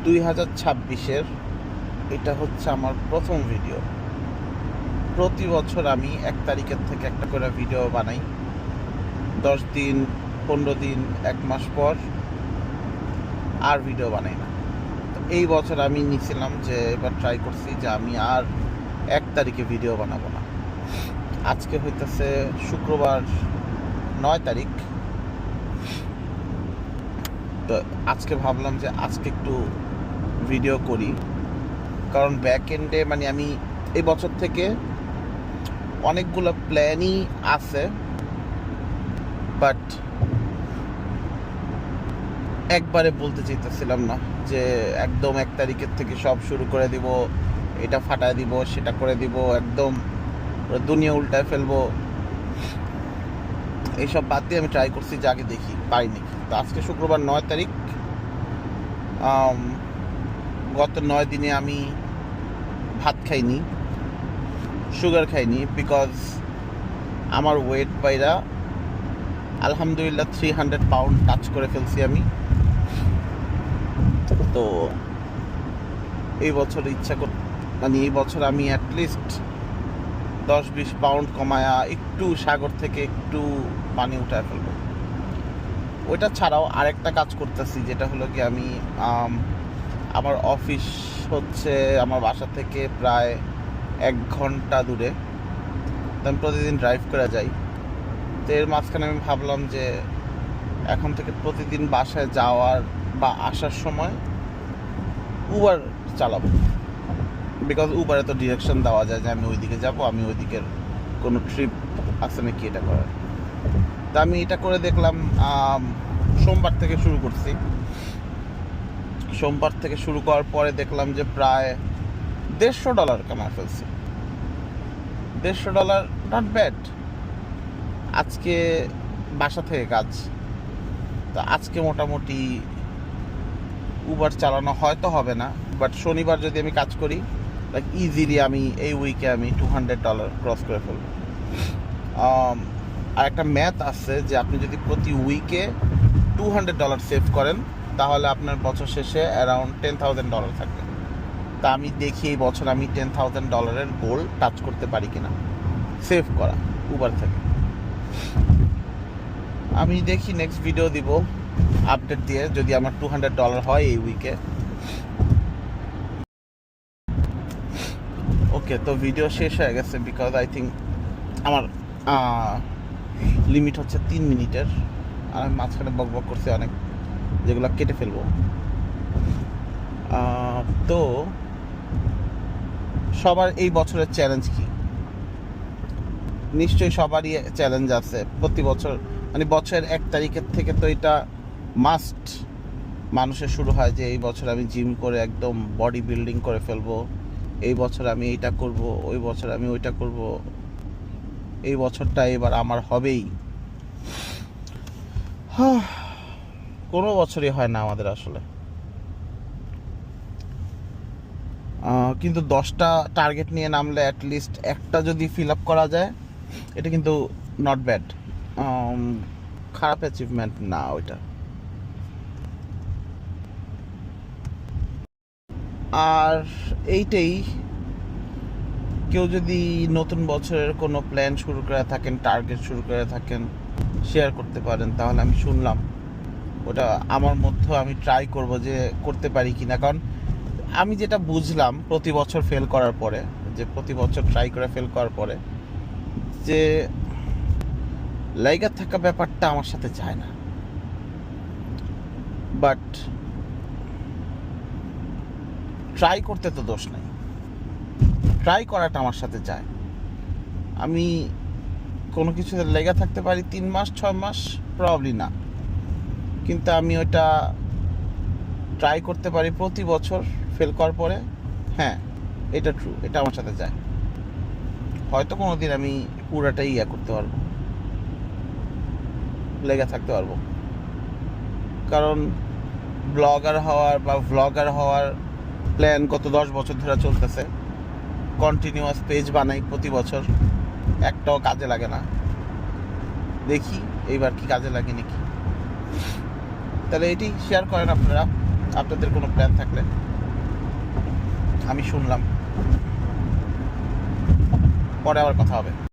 2026-এর এটা হচ্ছে আমার প্রথম ভিডিও। প্রতি বছর আমি 1 তারিখের থেকে একটা করে ভিডিও বানাই। 10 দিন, 15 দিন, 1 মাস পর আর ভিডিও বানাই না। তো এই বছর আমি নিয়েছিলাম যে এবার ট্রাই করছি যে আমি আর 1 তারিখে ভিডিও বানাবো না। আজকে হইতেছে শুক্রবার 9 তারিখ। তো আজকে ভাবলাম যে আজকে একটু ভিডিও করি, কারণ ব্যাক এন্ডে মানে আমি এই বছর থেকে অনেকগুলো প্ল্যানই আছে, বাট একবারে বলতে চাইতেছিলাম না যে একদম 1 তারিখের থেকে সব শুরু করে দিব, এটা ফাটায় দিব, সেটা করে দিব, একদম দুনিয়া উল্টায় ফেলবো। এইসব বাদ দিয়ে আমি ট্রাই করছি যে আগে দেখি পারি নাকি। তো আজকে শুক্রবার 9 তারিখ। গত 9 দিনে আমি ভাত খাইনি, সুগার খাইনি, বিকজ আমার ওয়েট বাইরা আলহামদুলিল্লাহ 300 পাউন্ড টাচ করে ফেলছি আমি। তো এই বছর মানে এই বছর আমি অ্যাটলিস্ট 10-20 পাউন্ড কমায়া একটু সাগর থেকে একটু পানি উঠায় ফেলবো। ওইটা ছাড়াও আরেকটা কাজ করতেছি, যেটা হলো কি আমি আমার অফিস হচ্ছে আমার বাসা থেকে প্রায় 1 ঘন্টা দূরে। তো আমি প্রতিদিন ড্রাইভ করে যাই। তো এর মাঝখানে আমি ভাবলাম যে এখন থেকে প্রতিদিন বাসায় যাওয়ার বা আসার সময় উবার চালাবো, বিকজ উবারে তো ডিরেকশন দেওয়া যায় যে আমি ওইদিকে যাব, আমি ওইদিকের কোনো ট্রিপ আছে নাকি এটা করার। তা আমি এটা করে দেখলাম। সোমবার থেকে শুরু করছি। সোমবার থেকে শুরু করার পরে দেখলাম যে প্রায় $150 কামাই ফেলছি। $150 নট ব্যাড। আজকে বাসা থেকে কাজ, তো আজকে মোটামুটি উবার চালানো হয়তো হবে না, বাট শনিবার যদি আমি কাজ করি লাইক ইজিলি আমি এই উইকে আমি $200 ক্রস করে ফেলবো। আর একটা ম্যাথ আছে যে আপনি যদি প্রতি উইকে $200 সেভ করেন তাহলে আপনার বছর শেষে অ্যারাউন্ড $10,000 থাকবে। তা আমি দেখি এই বছর আমি $10,000 গোল টাচ করতে পারি কিনা সেভ করা উবার থেকে। আমি দেখি নেক্সট ভিডিও দিব আপডেট দিয়ে, যদি আমার $200 হয় এই উইকে। ওকে, তো ভিডিও শেষ হয়ে গেছে, বিকজ আই থিঙ্ক আমার লিমিট হচ্ছে 3 মিনিটের। আর আমি মাঝখানে বক বক করছি অনেক, যেগুলো কেটে ফেলবো। তো সবার এই বছরের চ্যালেঞ্জ কি? নিশ্চয়ই সবারই চ্যালেঞ্জ আছে প্রতি বছর, মানে বছরের 1 তারিখের থেকে তো এটা মাস্ট মানুষের শুরু হয় যে এই বছর আমি জিম করে একদম বডি বিল্ডিং করে ফেলবো, এই বছর আমি এইটা করব, ওই বছর আমি ওইটা করব, এই বছরটা এবার আমার হবেই। কোনো বছরই হয় না আমাদের আসলে। কিন্তু 10টা টার্গেট নিয়ে নামলে অ্যাটলিস্ট একটা যদি ফিল আপ করা যায়, এটা কিন্তু নট ব্যাড। খারাপ অ্যাচিভমেন্ট না ওইটা। আর এইটাই, কেউ যদি নতুন বছরের কোনো প্ল্যান শুরু করে থাকেন, টার্গেট শুরু করে থাকেন, শেয়ার করতে পারেন, তাহলে আমি শুনলাম। ওটা আমার মধ্যে আমি ট্রাই করব যে করতে পারি কি না। কারণ আমি যেটা বুঝলাম প্রতি বছর ফেল করার পরে, যে প্রতি বছর ট্রাই করে ফেল করার পরে, যে লাইগা থাকা ব্যাপারটা আমার সাথে যায় না। বাট ট্রাই করতে তো দোষ নাই, ট্রাই করাটা আমার সাথে যায়। আমি কোনো কিছুতে লেগে থাকতে পারি 3 মাস 6 মাস, প্রবাবলি না, কিন্তু আমি ওইটা ট্রাই করতে পারি প্রতি বছর ফেল করার পরে। হ্যাঁ, এটা ট্রু, এটা আমার সাথে যায়। হয়তো কোনো দিন আমি পুরাটাই করতে পারবো, লেগে থাকতে পারবো। কারণ ব্লগার হওয়ার বা ভ্লগার হওয়ার প্ল্যান গত 10 বছর ধরে চলতেছে। কন্টিনিউয়াস পেজ বানাই প্রতি বছর, একটাও কাজে লাগে না। দেখি এইবার কি কাজে লাগে নাকি। তাহলে এটি শেয়ার করেন আপনারা। আপনাদের কোনো প্ল্যান থাকলে। আমি শুনলাম, পরে আবার কথা হবে।